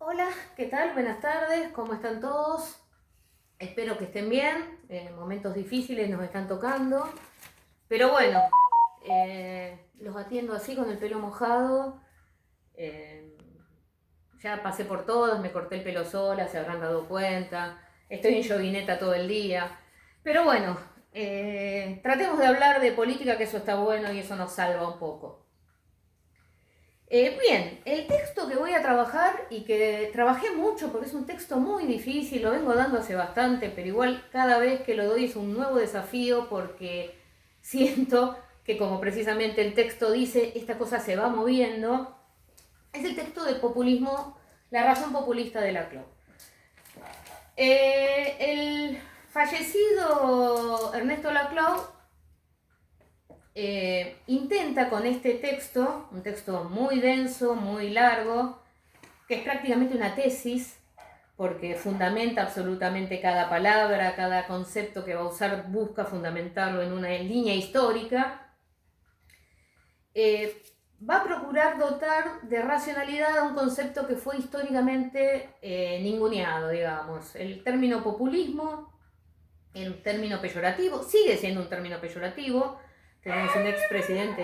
Hola, ¿qué tal? Buenas tardes, ¿cómo están todos? Espero que estén bien, momentos difíciles nos están tocando, pero bueno, los atiendo así con el pelo mojado. eh, ya pasé por todos, me corté el pelo sola, se habrán dado cuenta, estoy en yoguineta todo el día, pero bueno, tratemos de hablar de política, que eso está bueno y eso nos salva un poco. Bien, el texto que voy a trabajar y que trabajé mucho porque es un texto muy difícil, lo vengo dando hace bastante, pero igual cada vez que lo doy es un nuevo desafío porque siento que como precisamente el texto dice, esta cosa se va moviendo, es el texto de populismo, la razón populista de Laclau. El fallecido Ernesto Laclau intenta con este texto, un texto muy denso, muy largo, que es prácticamente una tesis, porque fundamenta absolutamente cada palabra, cada concepto que va a usar, busca fundamentarlo en una línea histórica. Va a procurar dotar de racionalidad a un concepto que fue históricamente ninguneado, digamos. El término populismo, el término peyorativo, sigue siendo un término peyorativo. Tenemos un expresidente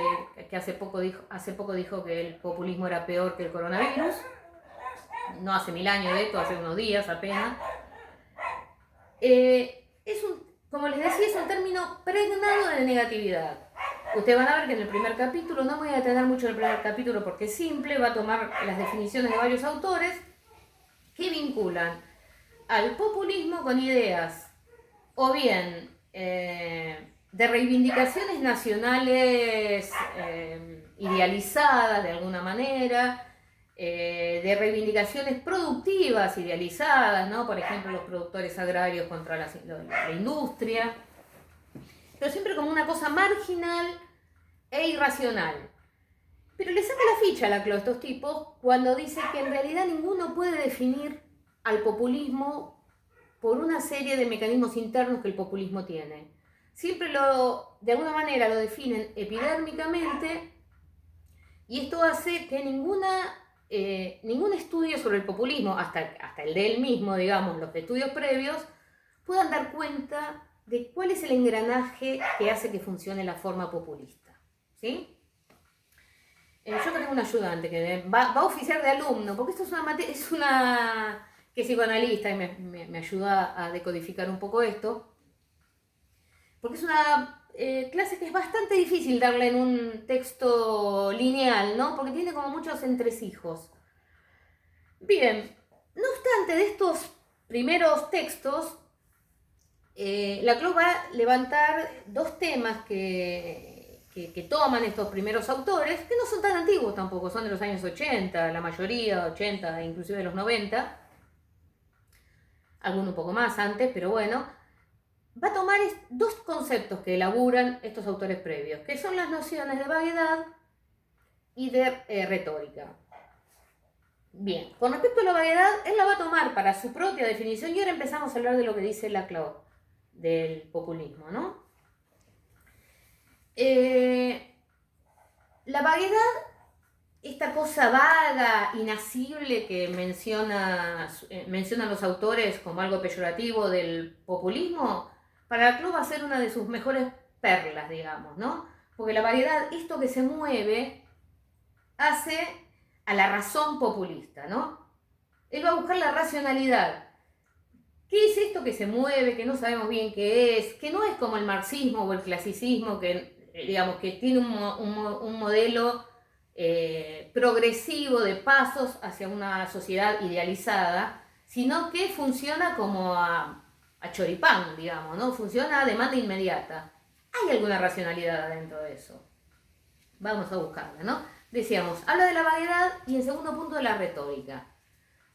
que hace poco dijo que el populismo era peor que el coronavirus. No hace 1000 años de esto, hace unos días apenas. Como les decía, es un término pregnado de negatividad. Ustedes van a ver que en el primer capítulo, no me voy a detener mucho en el primer capítulo porque es simple, va a tomar las definiciones de varios autores que vinculan al populismo con ideas o bien de reivindicaciones nacionales idealizadas de alguna manera, de reivindicaciones productivas idealizadas, ¿no? Por ejemplo, los productores agrarios contra la industria, pero siempre como una cosa marginal e irracional. Pero le saca la ficha a Laclau a estos tipos cuando dice que en realidad ninguno puede definir al populismo por una serie de mecanismos internos que el populismo tiene. Siempre de alguna manera lo definen epidérmicamente y esto hace que ningún estudio sobre el populismo, hasta el de él mismo, digamos, los estudios previos, puedan dar cuenta de cuál es el engranaje que hace que funcione la forma populista. ¿Sí? Yo tengo un ayudante que va a oficiar de alumno, porque esto es una que es psicoanalista y me ayuda a decodificar un poco esto, porque es una clase que es bastante difícil darle en un texto lineal, ¿no? Porque tiene como muchos entresijos. Bien, no obstante de estos primeros textos, Laclau va a levantar dos temas que toman estos primeros autores, que no son tan antiguos tampoco, son de los años 80, la mayoría, 80, inclusive de los 90, algunos un poco más antes, pero bueno, va a tomar dos conceptos que elaboran estos autores previos, que son las nociones de vaguedad y de retórica. Bien, con respecto a la vaguedad, él la va a tomar para su propia definición y ahora empezamos a hablar de lo que dice Laclau del populismo, ¿no? La vaguedad, esta cosa vaga, inasible que mencionan los autores como algo peyorativo del populismo, para Laclau va a ser una de sus mejores perlas, digamos, ¿no? Porque la vaguedad, esto que se mueve, hace a la razón populista, ¿no? Él va a buscar la racionalidad. ¿Qué es esto que se mueve, que no sabemos bien qué es? Que no es como el marxismo o el clasicismo, que digamos que tiene un modelo progresivo de pasos hacia una sociedad idealizada, sino que funciona como a choripán, digamos, ¿no? Funciona a demanda inmediata. ¿Hay alguna racionalidad adentro de eso? Vamos a buscarla, ¿no? Decíamos, habla de la vaguedad y en segundo punto de la retórica.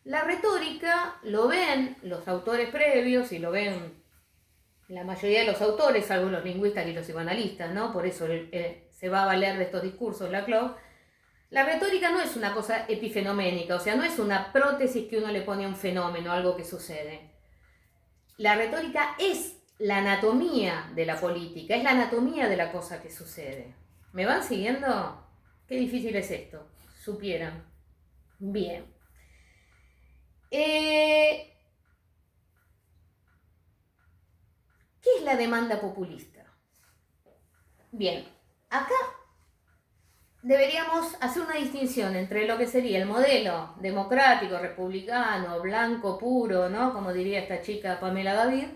La retórica lo ven los autores previos y lo ven la mayoría de los autores, salvo los lingüistas y los psicoanalistas, ¿no? Por eso se va a valer de estos discursos Laclau. La retórica no es una cosa epifenoménica, o sea, no es una prótesis que uno le pone a un fenómeno, algo que sucede. La retórica es la anatomía de la política, es la anatomía de la cosa que sucede. ¿Me van siguiendo? Qué difícil es esto, supieran. Bien. ¿Qué es la demanda populista? Bien, acá deberíamos hacer una distinción entre lo que sería el modelo democrático, republicano, blanco, puro, ¿no? Como diría esta chica Pamela David,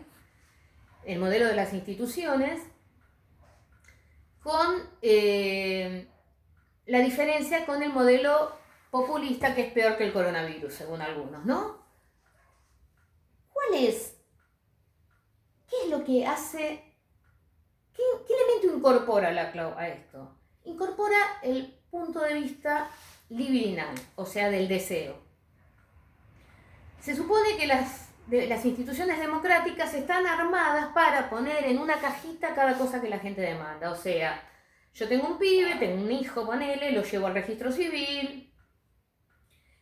el modelo de las instituciones, con la diferencia con el modelo populista, que es peor que el coronavirus, según algunos, ¿no? ¿Qué es lo que hace, qué elemento incorpora la CLAU a esto? Incorpora el punto de vista libidinal, o sea, del deseo. Se supone que las instituciones democráticas están armadas para poner en una cajita cada cosa que la gente demanda. O sea, yo tengo un pibe, tengo un hijo, ponele, lo llevo al registro civil,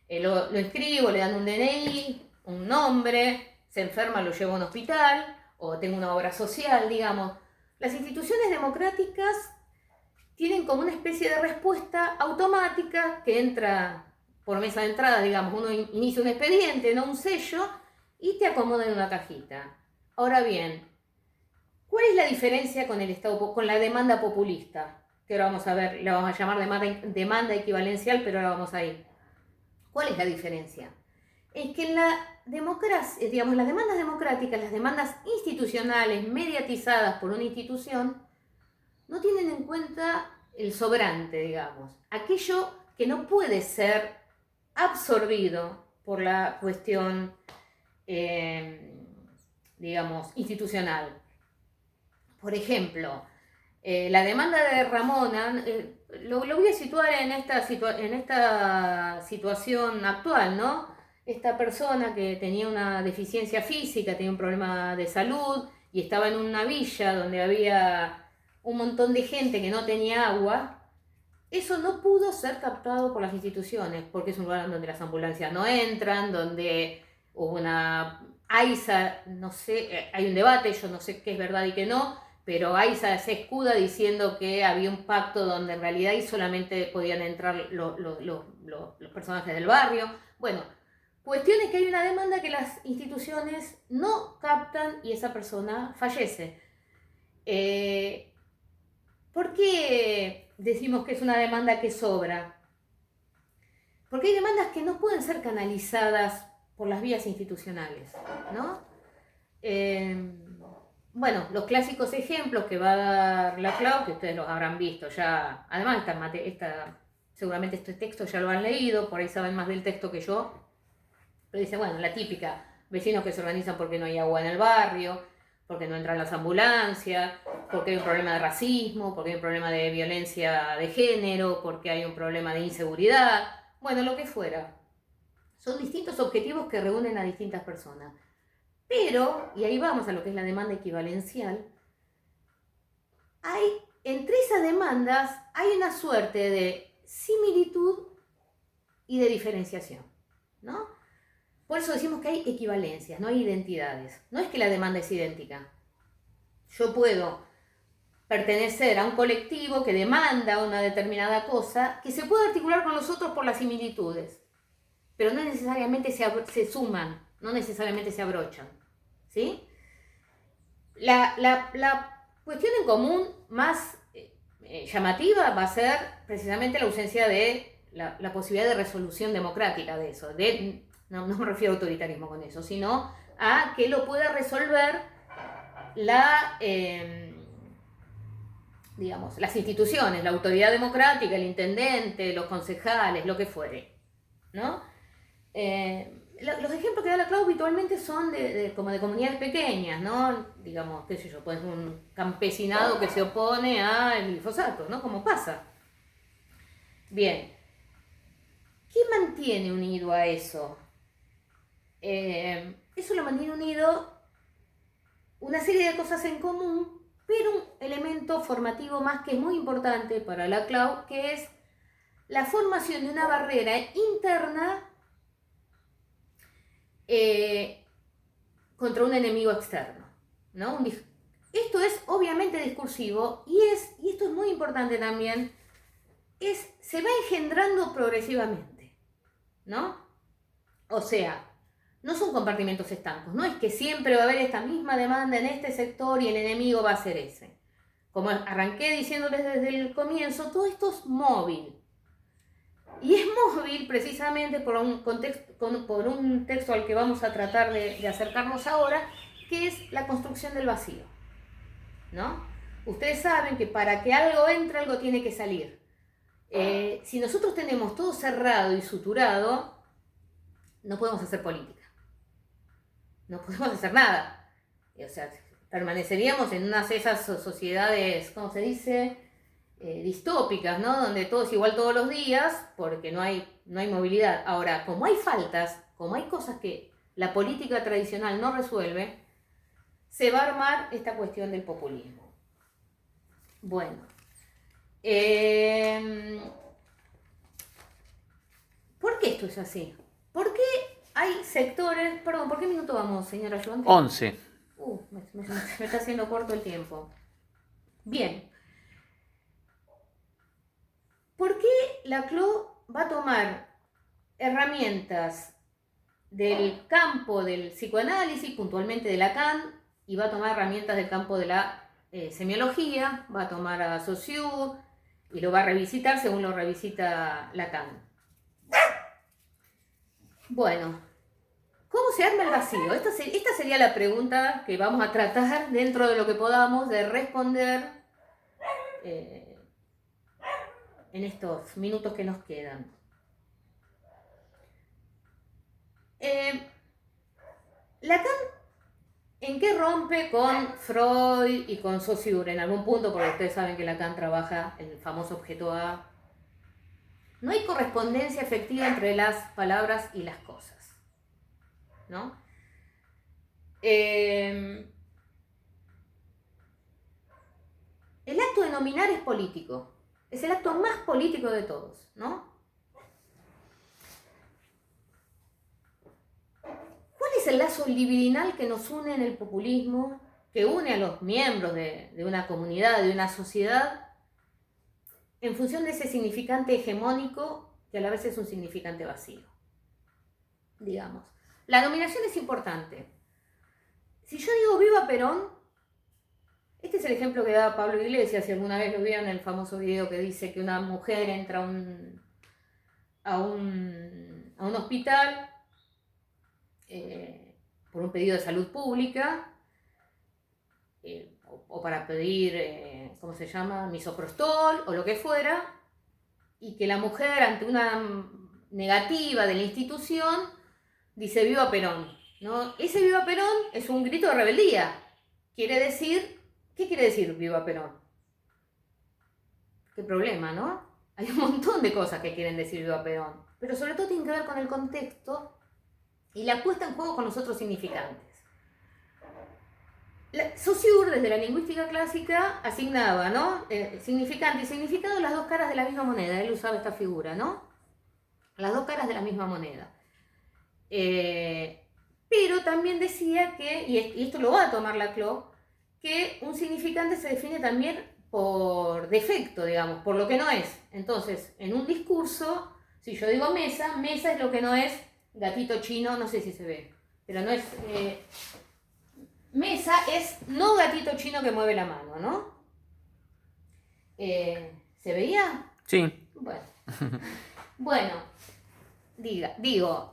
lo inscribo, le dan un DNI, un nombre, se enferma, lo llevo a un hospital, o tengo una obra social, digamos. Las instituciones democráticas tienen como una especie de respuesta automática que entra por mesa de entrada, digamos, uno inicia un expediente, no un sello, y te acomoda en una cajita. Ahora bien, ¿cuál es la diferencia con el Estado, con la demanda populista? Que ahora vamos a ver, la vamos a llamar demanda equivalencial, pero ahora vamos a ir. ¿Cuál es la diferencia? Es que en la democracia, digamos, las demandas democráticas, las demandas institucionales mediatizadas por una institución, no tienen en cuenta el sobrante, digamos, aquello que no puede ser absorbido por la cuestión, digamos, institucional. Por ejemplo, la demanda de Ramona, lo voy a situar en esta situación actual, ¿no? Esta persona que tenía una deficiencia física, tenía un problema de salud y estaba en una villa donde había un montón de gente que no tenía agua. Eso no pudo ser captado por las instituciones, porque es un lugar donde las ambulancias no entran, donde hubo una AISA, no sé, hay un debate, yo no sé qué es verdad y qué no, pero AISA se escuda diciendo que había un pacto donde en realidad ahí solamente podían entrar los personajes del barrio. Bueno, cuestión es que hay una demanda que las instituciones no captan y esa persona fallece. ¿Por qué decimos que es una demanda que sobra? Porque hay demandas que no pueden ser canalizadas por las vías institucionales, ¿no? Bueno, los clásicos ejemplos que va a dar la CLAU, que ustedes los habrán visto ya, además seguramente este texto ya lo han leído, por ahí saben más del texto que yo, pero dice, bueno, la típica, vecinos que se organizan porque no hay agua en el barrio, porque no entran las ambulancias, porque hay un problema de racismo, porque hay un problema de violencia de género, porque hay un problema de inseguridad, bueno, lo que fuera. Son distintos objetivos que reúnen a distintas personas. Pero, y ahí vamos a lo que es la demanda equivalencial, entre esas demandas hay una suerte de similitud y de diferenciación, ¿no? Por eso decimos que hay equivalencias, no hay identidades. No es que la demanda es idéntica. Yo puedo pertenecer a un colectivo que demanda una determinada cosa que se puede articular con los otros por las similitudes, pero no necesariamente se suman, no necesariamente se abrochan, ¿sí? La cuestión en común más llamativa va a ser precisamente la ausencia de la posibilidad de resolución democrática de eso, no me refiero a autoritarismo con eso, sino a que lo pueda resolver digamos, las instituciones, la autoridad democrática, el intendente, los concejales, lo que fuere, ¿no? Los ejemplos que da la CLAU habitualmente son como de comunidades pequeñas, ¿no? Digamos, qué sé yo, pues un campesinado que se opone al glifosato, ¿no? Como pasa. Bien, ¿qué mantiene unido a eso? Eso lo mantiene unido una serie de cosas en común, pero un elemento formativo más que es muy importante para la CLAU, que es la formación de una barrera interna contra un enemigo externo, ¿no? Esto es obviamente discursivo y esto es muy importante también, se va engendrando progresivamente, ¿no? O sea, no son compartimentos estancos, no es que siempre va a haber esta misma demanda en este sector y el enemigo va a ser ese. Como arranqué diciéndoles desde el comienzo, todo esto es móvil. Y es móvil precisamente por un texto al que vamos a tratar de acercarnos ahora, que es la construcción del vacío, ¿no? Ustedes saben que para que algo entre, algo tiene que salir. Si nosotros tenemos todo cerrado y suturado, no podemos hacer política. No podemos hacer nada. O sea, permaneceríamos en unas de esas sociedades, ¿cómo se dice? Distópicas, ¿no? Donde todo es igual todos los días, porque no hay movilidad. Ahora, como hay faltas, como hay cosas que la política tradicional no resuelve, se va a armar esta cuestión del populismo. Bueno. ¿Por qué esto es así? ¿Por qué hay sectores... Perdón, ¿por qué minuto vamos, señora ayudante? 11. Me está haciendo corto el tiempo. Bien. ¿Por qué la CLO va a tomar herramientas del campo del psicoanálisis, puntualmente de Lacan, y va a tomar herramientas del campo de la semiología, va a tomar a Saussure y lo va a revisitar según lo revisita Lacan? Bueno, ¿cómo se arma el vacío? Esta sería la pregunta que vamos a tratar dentro de lo que podamos de responder en estos minutos que nos quedan. Lacan, ¿en qué rompe con Freud y con Saussure? En algún punto, porque ustedes saben que Lacan trabaja el famoso objeto A. No hay correspondencia efectiva entre las palabras y las cosas, ¿no? El acto de nominar es político. Es el acto más político de todos, ¿no? ¿Cuál es el lazo libidinal que nos une en el populismo, que une a los miembros de una comunidad, de una sociedad, en función de ese significante hegemónico que a la vez es un significante vacío? Digamos, la nominación es importante. Si yo digo viva Perón, este es el ejemplo que da Pablo Iglesias, si alguna vez lo vieron en el famoso video que dice que una mujer entra a un hospital por un pedido de salud pública o para pedir, ¿cómo se llama?, misoprostol o lo que fuera, y que la mujer ante una negativa de la institución dice viva Perón, ¿no? Ese viva Perón es un grito de rebeldía. ¿Qué quiere decir viva Perón? Qué problema, ¿no? Hay un montón de cosas que quieren decir viva Perón, pero sobre todo tiene que ver con el contexto y la puesta en juego con los otros significantes. Saussure, desde la lingüística clásica, asignaba, ¿no?, significante y significado, las dos caras de la misma moneda. Él usaba esta figura, ¿no? Las dos caras de la misma moneda. Pero también decía que, y esto lo va a tomar la CLO, que un significante se define también por defecto, digamos, por lo que no es. Entonces, en un discurso, si yo digo mesa, mesa es lo que no es gatito chino, no sé si se ve, pero no es... mesa es no gatito chino que mueve la mano, ¿no? ¿Se veía? Sí. Bueno, digo...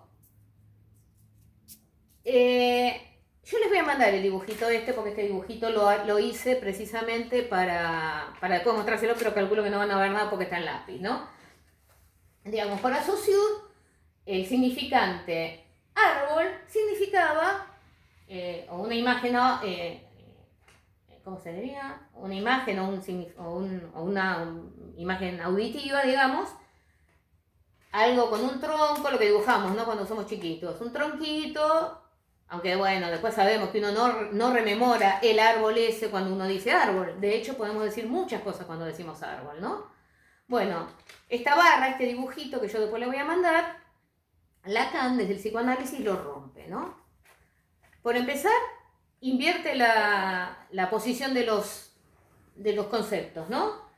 yo les voy a mandar el dibujito porque este dibujito lo hice precisamente para después mostrárselo, pero calculo que no van a ver nada porque está en lápiz, ¿no? Digamos, para Saussure, el significante árbol significaba, o una imagen, ¿cómo se diría? Una imagen o una imagen auditiva, digamos, algo con un tronco, lo que dibujamos, ¿no?, cuando somos chiquitos, un tronquito. Aunque bueno, después sabemos que uno no rememora el árbol ese cuando uno dice árbol. De hecho, podemos decir muchas cosas cuando decimos árbol, ¿no? Bueno, esta barra, este dibujito que yo después le voy a mandar, Lacan desde el psicoanálisis lo rompe, ¿no? Por empezar, invierte la posición de los conceptos, ¿no?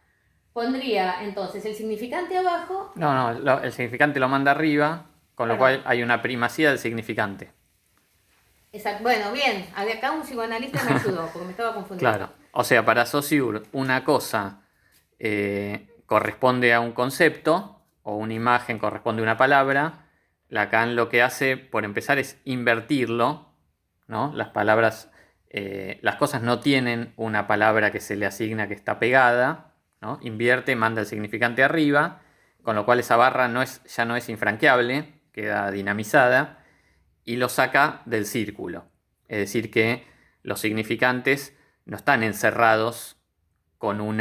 Pondría entonces el significante abajo. No, el significante lo manda arriba, con lo cual hay una primacía del significante. Exacto. Bueno, bien, acá un psicoanalista me ayudó, porque me estaba confundiendo. Claro. O sea, para Saussure, una cosa corresponde a un concepto, o una imagen corresponde a una palabra. Lacan lo que hace, por empezar, es invertirlo, ¿no? Las palabras, las cosas no tienen una palabra que se le asigna que está pegada, ¿no? Invierte, manda el significante arriba, con lo cual esa barra ya no es infranqueable, queda dinamizada, y lo saca del círculo. Es decir, que los significantes no están encerrados con un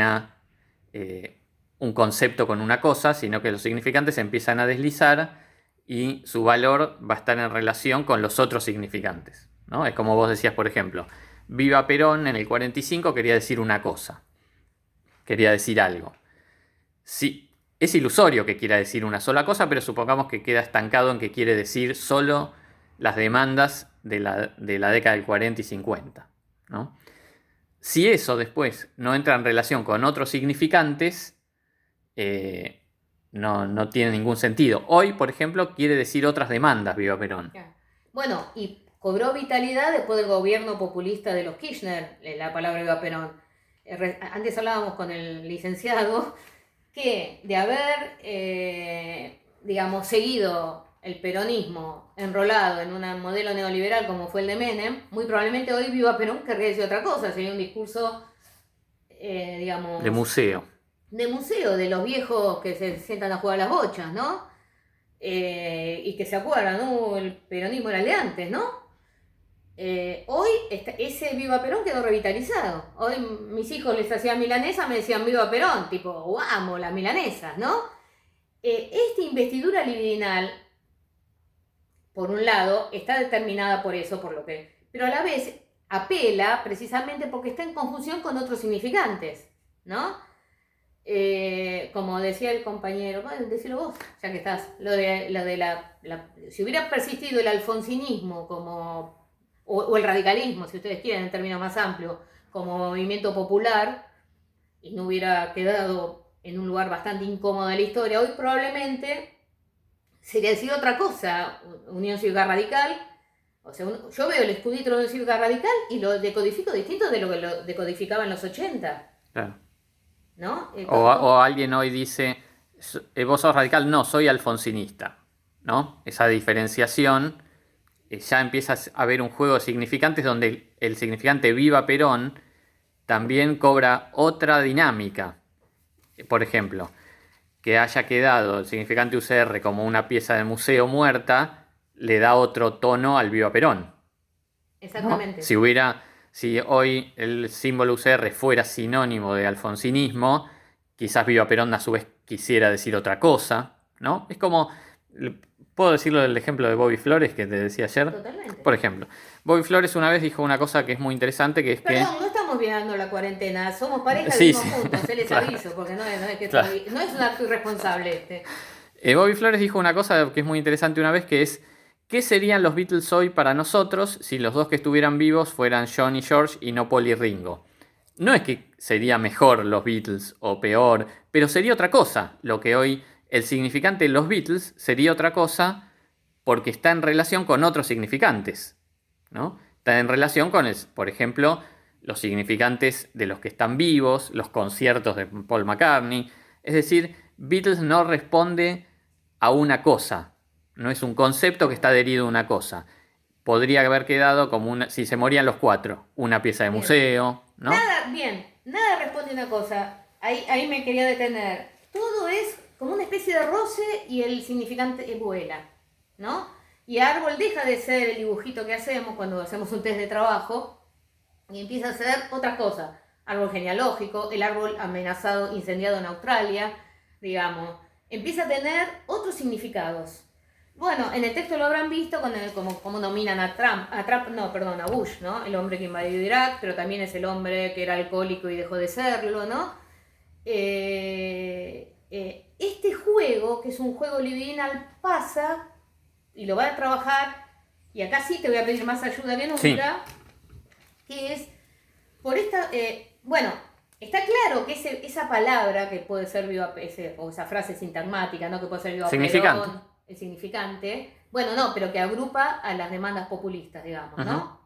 concepto, con una cosa, sino que los significantes empiezan a deslizar y su valor va a estar en relación con los otros significantes, ¿no? Es como vos decías, por ejemplo, Viva Perón en el 45 quería decir una cosa, quería decir algo. Sí, es ilusorio que quiera decir una sola cosa, pero supongamos que queda estancado en que quiere decir solo las demandas de la década del 40 y 50, ¿no? Si eso después no entra en relación con otros significantes, no tiene ningún sentido. Hoy, por ejemplo, quiere decir otras demandas, Viva Perón. Bueno, y cobró vitalidad después del gobierno populista de los Kirchner, la palabra Viva Perón. Antes hablábamos con el licenciado que de haber, digamos, seguido el peronismo enrolado en un modelo neoliberal como fue el de Menem, muy probablemente hoy Viva Perón querría decir otra cosa, sería un discurso, digamos, De museo. de museo, de los viejos que se sientan a jugar a las bochas, ¿no? Y que se acuerdan, ¿no? El peronismo era el de antes, ¿no? Hoy ese Viva Perón quedó revitalizado. Hoy mis hijos les hacían milanesa, me decían Viva Perón, tipo, amo las milanesas, ¿no? Esta investidura libidinal, por un lado, está determinada por eso, pero a la vez apela precisamente porque está en confusión con otros significantes, ¿no? Como decía el compañero, bueno, decilo vos, ya que estás, lo de si hubiera persistido el alfonsinismo o el radicalismo, si ustedes quieren, en términos más amplios, como movimiento popular, y no hubiera quedado en un lugar bastante incómodo de la historia, hoy probablemente sería decir otra cosa, Unión Cívica Radical. O sea, yo veo el escudito de la Unión Cívica Radical y lo decodifico distinto de lo que lo decodificaba en los 80. Claro. ¿No? O alguien hoy dice, vos sos radical, no, soy alfonsinista, ¿no? Esa diferenciación, ya empieza a haber un juego de significantes donde el significante Viva Perón también cobra otra dinámica. Por ejemplo, que haya quedado el significante UCR como una pieza de museo muerta, le da otro tono al Viva Perón, ¿no? Exactamente. Si hoy el símbolo UCR fuera sinónimo de alfonsinismo, quizás Viva Perón a su vez quisiera decir otra cosa, ¿no? Es como, ¿puedo decirlo del ejemplo de Bobby Flores que te decía ayer? Totalmente. Por ejemplo, Bobby Flores una vez dijo una cosa que es muy interesante, que es Perdón, no estamos violando la cuarentena, somos pareja, Sí, vivimos sí. juntos, se les Claro. aviso, porque no es que Claro. no es un acto irresponsable Bobby Flores dijo una cosa que es muy interesante una vez, que es, ¿qué serían los Beatles hoy para nosotros si los dos que estuvieran vivos fueran John y George y no Paul y Ringo? No es que sería mejor los Beatles o peor, pero sería otra cosa. Lo que hoy el significante de los Beatles sería otra cosa porque está en relación con otros significantes, ¿no? Está en relación con, por ejemplo, los significantes de los que están vivos, los conciertos de Paul McCartney. Es decir, Beatles no responde a una cosa, no es un concepto que está adherido a una cosa. Podría haber quedado como si se morían los cuatro, una pieza de Bien. museo, ¿no? Nada responde a una cosa. Ahí me quería detener. Todo es como una especie de roce y el significante vuela, ¿no? Y árbol deja de ser el dibujito que hacemos cuando hacemos un test de trabajo y empieza a ser otras cosas. Árbol genealógico, el árbol amenazado, incendiado en Australia, digamos. Empieza a tener otros significados. Bueno, en el texto lo habrán visto como nominan a Bush, ¿no? El hombre que invadió Irak, pero también es el hombre que era alcohólico y dejó de serlo, ¿no? Este juego, que es un juego libidinal, pasa y lo va a trabajar, y acá sí te voy a pedir más ayuda que nunca, Sí. que es por esta... bueno, está claro que esa palabra que puede ser o esa frase sintagmática, ¿no? Que puede ser Viva Significante. Perón, el significante, Bueno, no, pero que agrupa a las demandas populistas, digamos, ¿no? Ujú.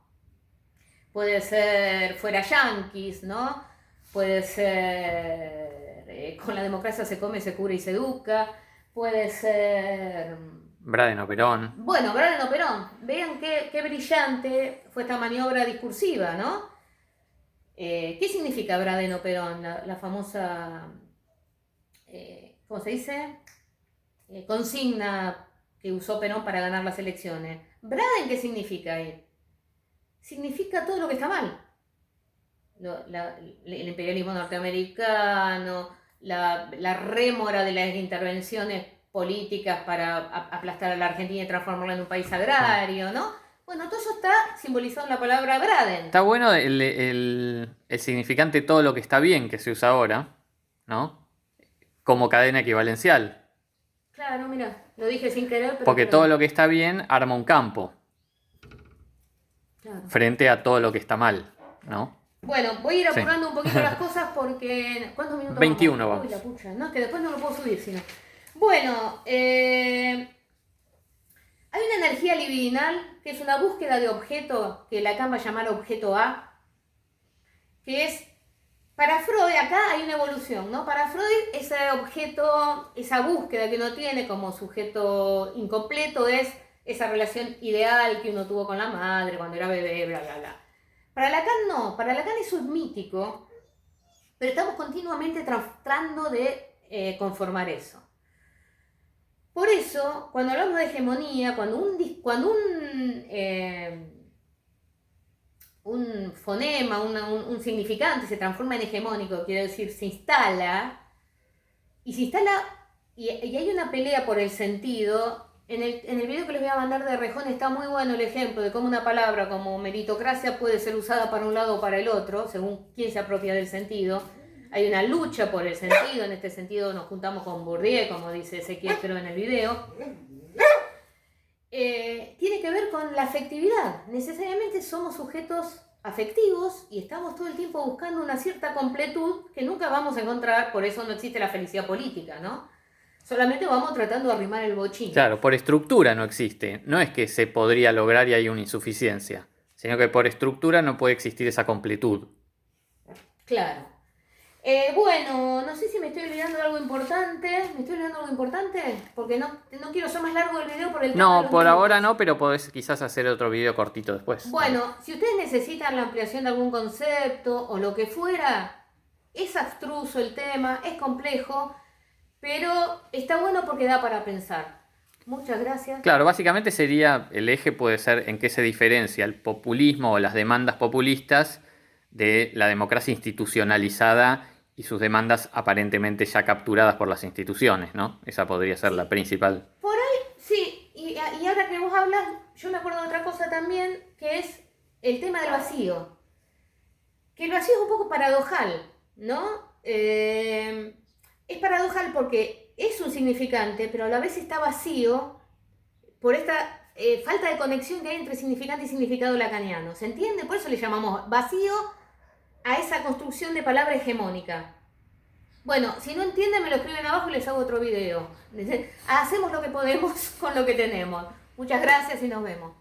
Puede ser fuera yanquis, ¿no? Puede ser con la democracia se come, se cura y se educa. Puede ser... Braden o Perón. Bueno, Braden o Perón. Vean qué brillante fue esta maniobra discursiva, ¿no? ¿Qué significa Braden o Perón? La famosa, ¿cómo se dice? Consigna que usó Perón para ganar las elecciones. ¿Braden qué significa ahí? Significa todo lo que está mal. El imperialismo norteamericano, la rémora de las intervenciones políticas para aplastar a la Argentina y transformarla en un país agrario, ¿no? Bueno, todo eso está simbolizado en la palabra Braden. Está bueno el significante todo lo que está bien que se usa ahora, ¿no? Como cadena equivalencial. Claro, mira, lo dije sin querer, pero... Porque todo lo que está bien arma un campo Claro. frente a todo lo que está mal, ¿no? Bueno, voy a ir Sí. apurando un poquito las cosas porque... ¿Cuántos minutos 21 vamos? vamos. Uy, la pucha, no, que después no lo puedo subir, sino... Bueno, hay una energía libidinal que es una búsqueda de objeto que Lacan va a llamar objeto A, que es... Para Freud, acá hay una evolución, ¿no? Para Freud, ese objeto, esa búsqueda que uno tiene como sujeto incompleto es esa relación ideal que uno tuvo con la madre cuando era bebé, bla, bla, bla. Para Lacan no, para Lacan eso es mítico, pero estamos continuamente tratando de conformar eso. Por eso, cuando hablamos de hegemonía, cuando un fonema, un significante se transforma en hegemónico, quiere decir, se instala, y hay una pelea por el sentido. En el video que les voy a mandar de Rejón está muy bueno el ejemplo de cómo una palabra como meritocracia puede ser usada para un lado o para el otro, según quién se apropia del sentido. Hay una lucha por el sentido, en este sentido nos juntamos con Bourdieu, como dice Ezequiel creo en el video. Tiene que ver con la afectividad. Necesariamente somos sujetos afectivos y estamos todo el tiempo buscando una cierta completud que nunca vamos a encontrar, por eso no existe la felicidad política, ¿no? Solamente vamos tratando de arrimar el bochín. Claro, por estructura no existe. No es que se podría lograr y hay una insuficiencia, sino que por estructura no puede existir esa completud. Claro. Bueno, no sé si me estoy olvidando de algo importante. ¿Me estoy olvidando de algo importante? Porque no quiero hacer más largo el video por el tema de No, los por minutos. ahora no, pero podés quizás hacer otro video cortito después. Bueno, si ustedes necesitan la ampliación de algún concepto o lo que fuera, es abstruso el tema, es complejo, pero está bueno porque da para pensar. Muchas gracias. Claro, básicamente sería, el eje puede ser en qué se diferencia el populismo o las demandas populistas de la democracia institucionalizada y sus demandas aparentemente ya capturadas por las instituciones, ¿no? Esa podría ser la principal. Por ahí, sí, y ahora que vos hablas, yo me acuerdo de otra cosa también, que es el tema del vacío. Que el vacío es un poco paradojal, ¿no? Es paradojal porque es un significante, pero a la vez está vacío por esta falta de conexión que hay entre significante y significado lacaniano. ¿Se entiende? Por eso le llamamos vacío a esa construcción de palabra hegemónica. Bueno, si no entienden me lo escriben abajo y les hago otro video. Hacemos lo que podemos con lo que tenemos. Muchas gracias y nos vemos.